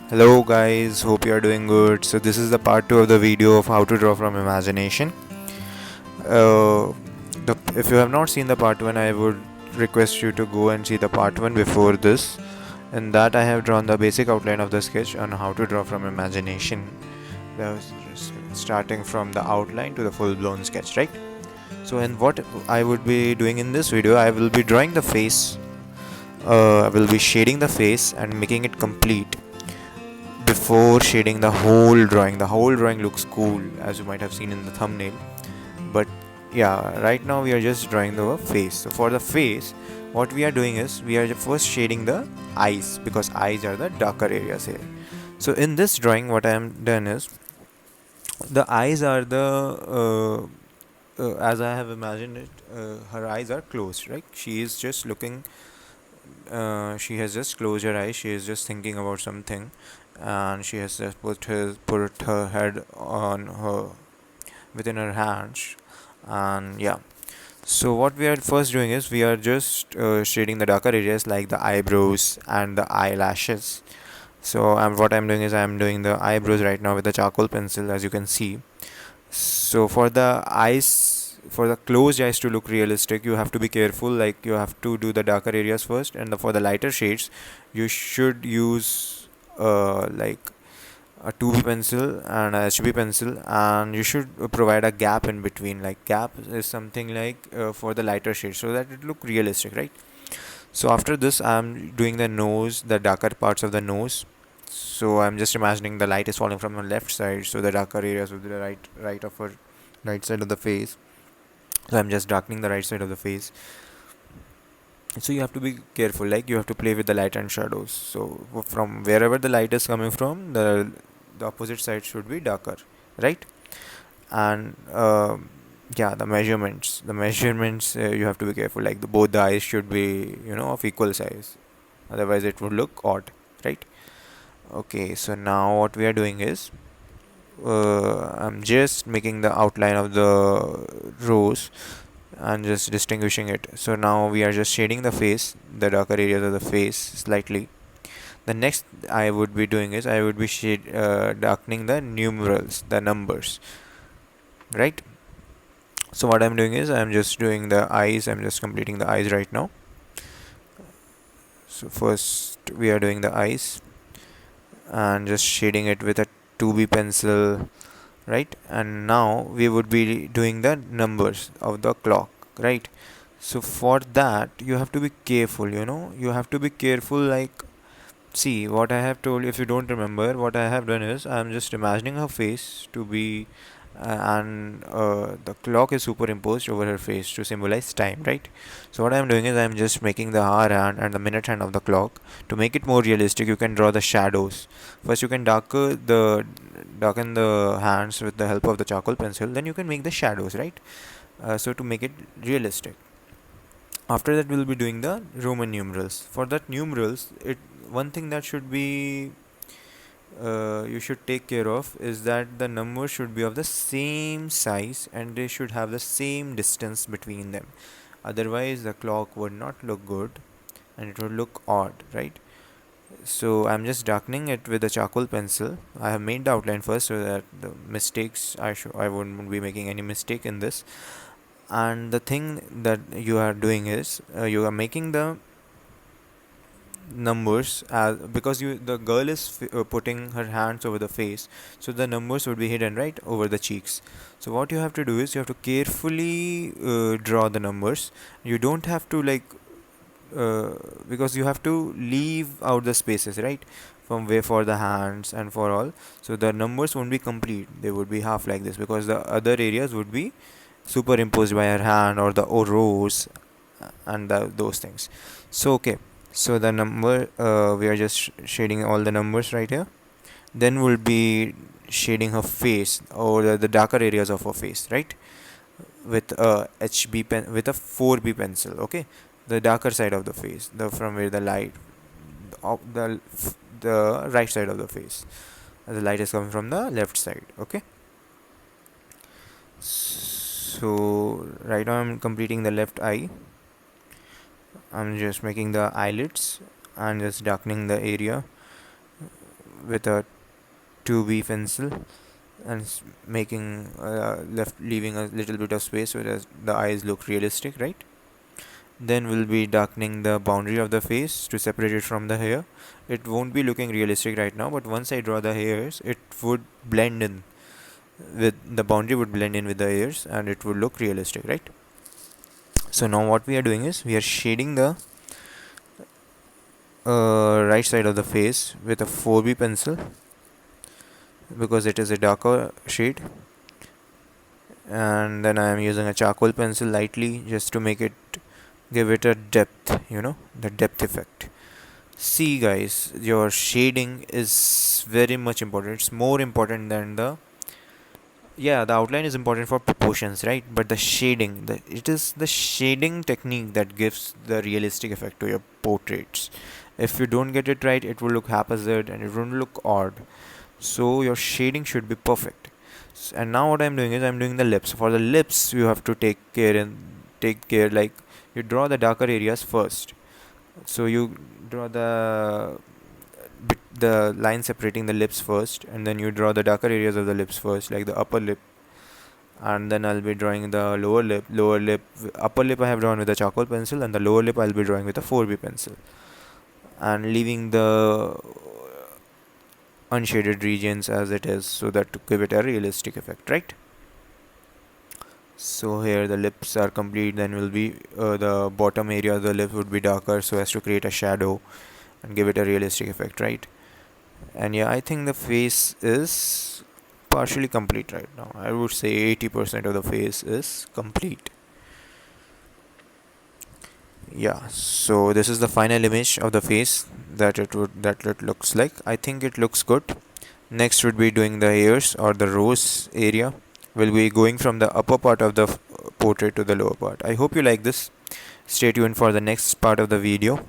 Hello guys, hope you are doing good. So this is the part 2 of the video of how to draw from imagination. Uh, if you have not seen the part 1, I would request you to go and see the part 1 before this. In that I have drawn the basic outline of the sketch on how to draw from imagination. That was just starting from the outline to the full blown sketch, right? So in what I would be doing in this video, I will be drawing the face. I will be shading the face and making it complete before shading the whole drawing. The whole drawing looks cool, as you might have seen in the thumbnail. But yeah, right now we are just drawing the face. So for the face, what we are doing is we are first shading the eyes, because eyes are the darker areas here. So in this drawing, what I am done is the eyes are as I have imagined it, her eyes are closed, right? She is just looking, she has just closed her eyes, she is just thinking about something, and she has just put her head on her within her hands. And yeah, so what we are first doing is we are just shading the darker areas like the eyebrows and the eyelashes. So what I'm doing is I'm doing the eyebrows right now with the charcoal pencil, as you can see. So for the eyes, for the closed eyes to look realistic, you have to be careful. Like you have to do the darker areas first, and for the lighter shades, you should use like a 2B pencil and a HB pencil, and you should provide a gap in between. Like gap is something like for the lighter shades, so that it look realistic, right? So after this, I'm doing the nose, the darker parts of the nose. So I'm just imagining the light is falling from the left side, so the darker areas will be the right of her right side of the face. So I'm just darkening the right side of the face. So you have to be careful, like you have to play with the light and shadows. So from wherever the light is coming from, the opposite side should be darker, right? And yeah, the measurements you have to be careful. Like both the eyes should be of equal size, otherwise it would look odd, right? Okay, so now what we are doing is I'm just making the outline of the rose and just distinguishing it. So now we are just shading the face, the darker areas of the face slightly. The next I would be doing is I would be darkening the numerals, the numbers, right? So what I'm doing is I'm just doing the eyes. I'm just completing the eyes right now. So first we are doing the eyes and just shading it with a 2B pencil, right? And now we would be doing the numbers of the clock, right? So for that you have to be careful, you have to be careful. Like, see what I have told you. If you don't remember, what I have done is I'm just imagining her face to be and the clock is superimposed over her face to symbolize time, right? So what I'm doing is I'm just making the hour hand and the minute hand of the clock. To make it more realistic, you can draw the shadows. First you can darken the hands with the help of the charcoal pencil, then you can make the shadows, right? So to make it realistic, after that we'll be doing the Roman numerals. For that numerals, it one thing that should be you should take care of is that the numbers should be of the same size and they should have the same distance between them. Otherwise the clock would not look good and it would look odd, right? So I'm just darkening it with a charcoal pencil. I have made the outline first so that the mistakes I wouldn't be making any mistake in this. And the thing that you are doing is you are making the numbers because the girl is putting her hands over the face, so the numbers would be hidden right over the cheeks. So what you have to do is you have to carefully draw the numbers. You don't have to because you have to leave out the spaces, right, from way for the hands and for all. So the numbers won't be complete, they would be half like this because the other areas would be superimposed by her hand or the rose and those things. So okay, so the number we are just shading all the numbers right here. Then we'll be shading her face or the darker areas of her face, right, with a with a 4B pencil. Okay, the darker side of the face, the from where the light of the right side of the face, the light is coming from the left side. Okay, so right now I'm completing the left eye. I'm just making the eyelids and just darkening the area with a 2B pencil and making leaving a little bit of space so that the eyes look realistic, right? Then we'll be darkening the boundary of the face to separate it from the hair. It won't be looking realistic right now, but once I draw the hairs, it would blend in with the boundary would blend in with the hairs and it would look realistic, right? So now what we are doing is we are shading the right side of the face with a 4B pencil because it is a darker shade, and then I am using a charcoal pencil lightly just to give it a depth, the depth effect. See guys, your shading is very much important. It's more important than the outline is important for proportions, right? But the shading, it is the shading technique that gives the realistic effect to your portraits. If you don't get it right, it will look haphazard and it won't look odd. So your shading should be perfect. And now what I'm doing is I'm doing the lips. For the lips, you have to take care like you draw the darker areas first. So you draw the line separating the lips first, and then you draw the darker areas of the lips first, like the upper lip, and then I'll be drawing the lower lip. Upper lip I have drawn with a charcoal pencil, and the lower lip I'll be drawing with a 4B pencil, and leaving the unshaded regions as it is, so that to give it a realistic effect, right? So here the lips are complete. Then will be the bottom area of the lip would be darker so as to create a shadow and give it a realistic effect, right? And yeah, I think the face is partially complete right now. I would say 80% of the face is complete. Yeah, so this is the final image of the face that it looks like. I think it looks good. Next would be doing the ears or the rose area. We'll be going from the upper part of the portrait to the lower part. I hope you like this. Stay tuned for the next part of the video.